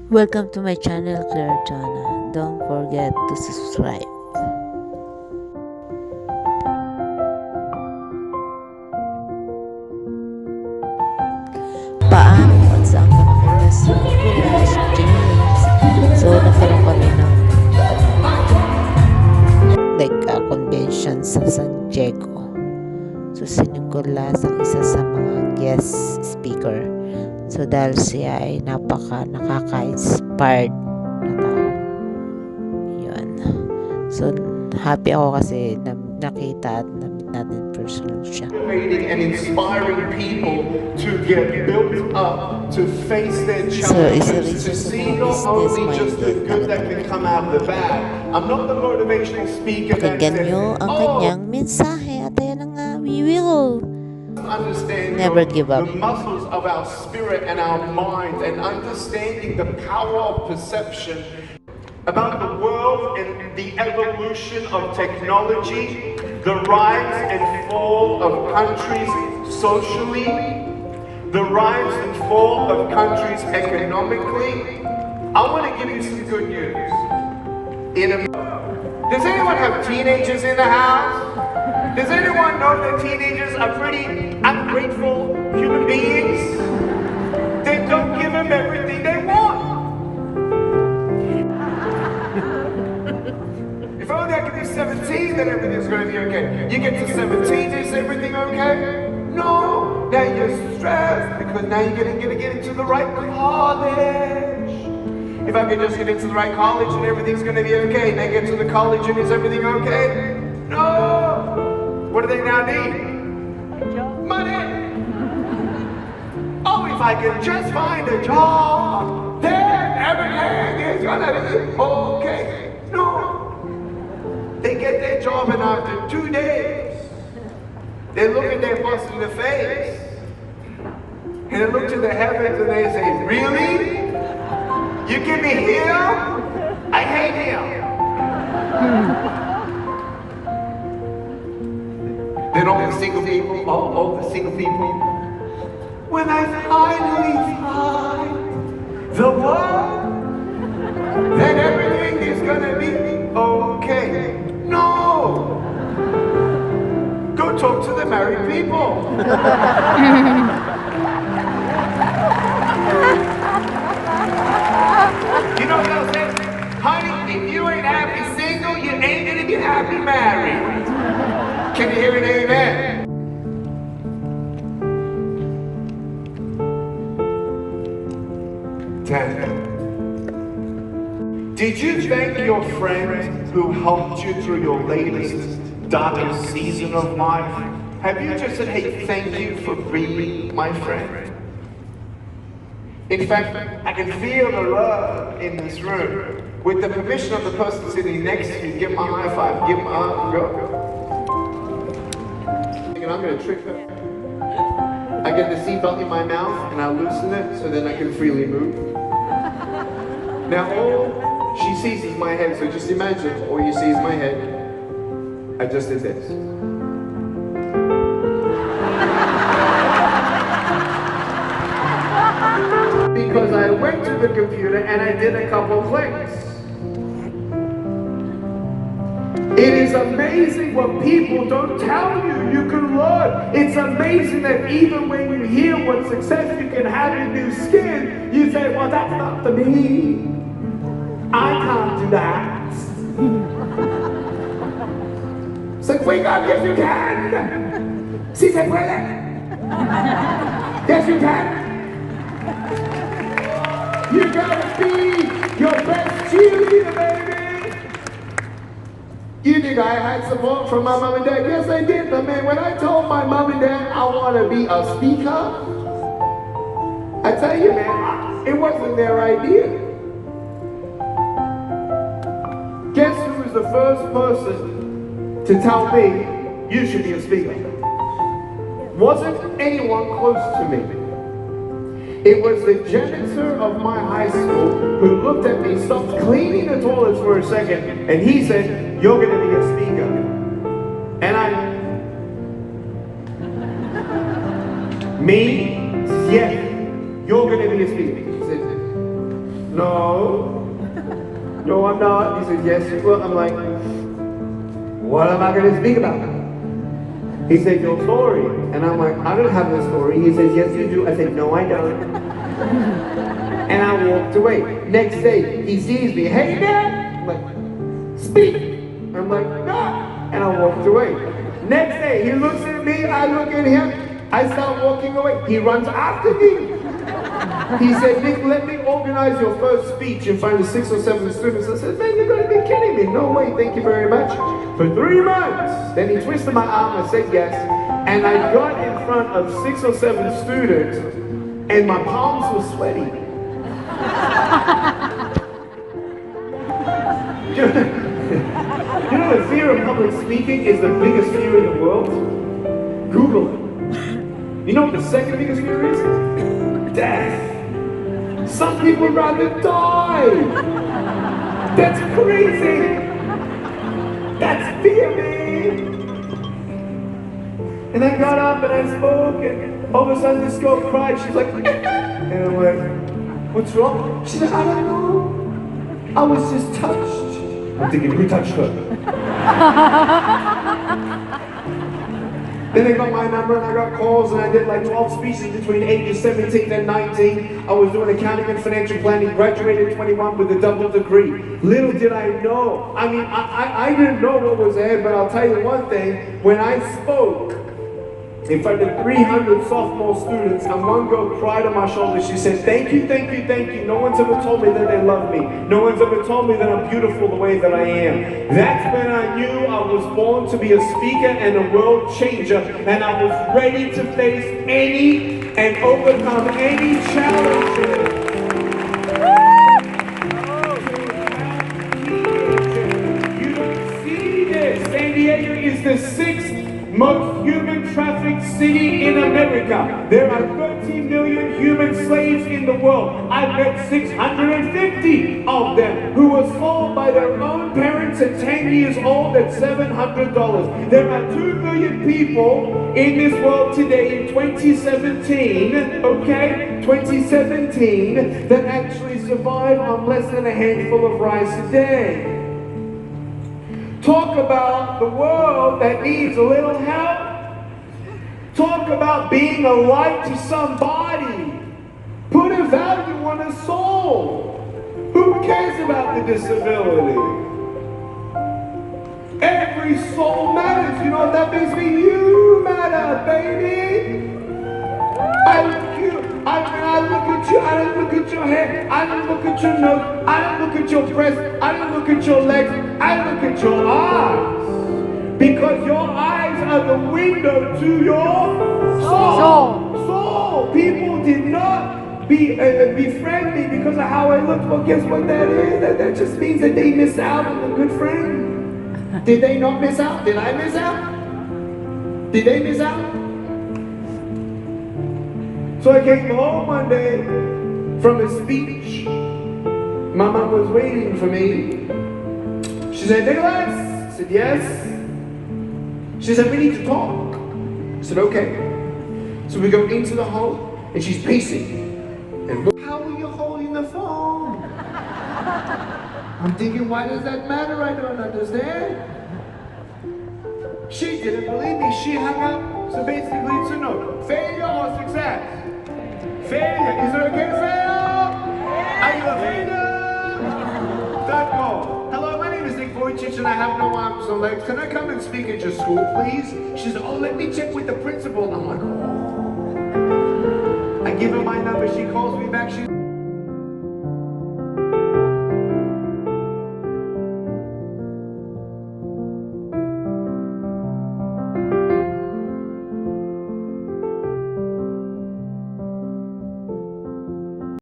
Welcome to my channel, Claire Jana. Don't forget to subscribe. Paano at saan ka nakita si Nicholas, James? So, nagkaroon kami ng convention sa San Diego. So, si Nicholas ang isa sa mga guest speaker. So, dahil siya ay nakaka-inspired na tao. Yun. So, happy ako kasi nakita at na-meet natin personal siya. And inspiring people to get built up, to face their So, isa rin challenges, siya to sa see mga not only just the business-minded good that can come out of the bad. I'm not the motivational speaker that Pakinggan says, nyo ang kanyang mensahe at ayan na nga, we will understand never give up. the muscles of our spirit and our mind, and understanding the power of perception about the world and the evolution of technology, the rise and fall of countries socially, the rise and fall of countries economically. I want to give you some good news. Does anyone have teenagers in the house? Does anyone know that teenagers are pretty ungrateful human beings? They don't give them everything they want. If only I could be 17, then everything's going to be okay. You get to 17, is everything okay? No. Now you're stressed because now you're going to get into the right college. If I could just get into the right college and everything's going to be okay, and I get to the college and is everything okay? No. What do they now need? Money. Oh, if I can just find a job, then everything is gonna be okay. No. They get their job and after 2 days, they look at their boss in the face and they look to the heavens and they say, really? You give me him? I hate him. Then all the single people, all the single people, when I finally find the one, then everything is gonna be okay. No! Go talk to the married people. You know what I'll say? Honey, if you ain't happy single, you ain't gonna be happy married. Can you hear an amen? Did you thank your friend who helped you through your latest, darkest season of life? Have you just said, hey, thank you for being my friend? In fact, I can feel the love in this room. With the permission of the person sitting next to you, give my high five, give my go. And I'm gonna trick her. I get the seatbelt in my mouth and I loosen it so then I can freely move. Now all she sees is my head, so just imagine all you see is my head. I just did this. Because I went to the computer and I did a couple clicks. It is amazing what people don't tell you you can learn. It's amazing that even when you hear what success you can have in new skin, you say, well, that's not for me. I can't do that. It's like, wake up, yes you can. Si se puede. Yes you can. You gotta be your best cheerleader, baby. You think I had support from my mom and dad? Yes, I did. But man, when I told my mom and dad I want to be a speaker, I tell you, man, it wasn't their idea. Guess who was the first person to tell me you should be a speaker? Wasn't anyone close to me. It was the janitor of my high school who looked at me, stopped cleaning the toilets for a second, and he said, you're going to be a speaker. And me, yes, you're going to be a speaker. He said, no. No, I'm not. He said, yes, you will. I'm like, what am I going to speak about? He said, your story. And I'm like, I don't have a story. He says, yes, you do. I said, no, I don't. And I walked away. Next day, he sees me. Hey, man. I'm like, speak. I'm like, no. And I walked away. Next day, he looks at me. I look at him. I start walking away. He runs after me. He said, Nick, let me organize your first speech in front of 6 or 7 students. I said, man, you're going to be kidding me. No way, thank you very much. For 3 months. Then he twisted my arm and said yes. And I got in front of 6 or 7 students, and my palms were sweaty. You know, the fear of public speaking is the biggest fear in the world? Google it. You know what the second biggest fear is? Death. Some people would rather die. That's crazy. That's fear, man. And I got up and I spoke, and all of a sudden this girl cried. She's like, and I'm like, what's wrong? She said, I don't know. I was just touched. I'm thinking, who touched her? Then I got my number and I got calls and I did like 12 speeches between ages 17 and 19. I was doing accounting and financial planning, graduated at 21 with a double degree. Little did I know. I mean, I didn't know what was ahead, but I'll tell you one thing. When I spoke in front of 300 sophomore students, and one girl cried on my shoulder. She said, thank you, thank you, thank you. No one's ever told me that they love me. No one's ever told me that I'm beautiful the way that I am. That's when I knew I was born to be a speaker and a world changer, and I was ready to face any and overcome any challenges. You don't see this. San Diego is the 6th most human trafficked city in America. There are 30 million human slaves in the world. I've met 650 of them who were sold by their own parents at 10 years old at $700. There are 2 million people in this world today in 2017, okay, 2017, that actually survive on less than a handful of rice a day. Talk about the world that needs a little help. Talk about being a light to somebody. Put a value on a soul. Who cares about the disability? Every soul matters. You know what that means to me? You matter, baby. I look at you. I look at you. I don't look at your head. I don't look at your nose. I don't look at your breast. I don't look at your legs. I look at your eyes. Because your eyes are the window to your soul. People did not befriend me because of how I looked. Well, guess what that is? That just means that they missed out on a good friend. Did they not miss out? Did I miss out? Did they miss out? So I came home one day from a speech. My mom was waiting for me. She said, Nicholas? I said, yes. She said, we need to talk. I said, okay. So we go into the home, and she's pacing. And look, how are you holding the phone? I'm thinking, why does that matter? I don't understand. She didn't believe me. She hung up. So basically, it's a no. Failure or success? Failure. Is it okay to fail? Are you a failure? Third call. Hello, my name is Nick VUCIJIC and I have no arms or legs. Can I come and speak at your school, please? She said, oh, let me check with the principal. And I'm like, oh. I give her my number. She calls me back. She's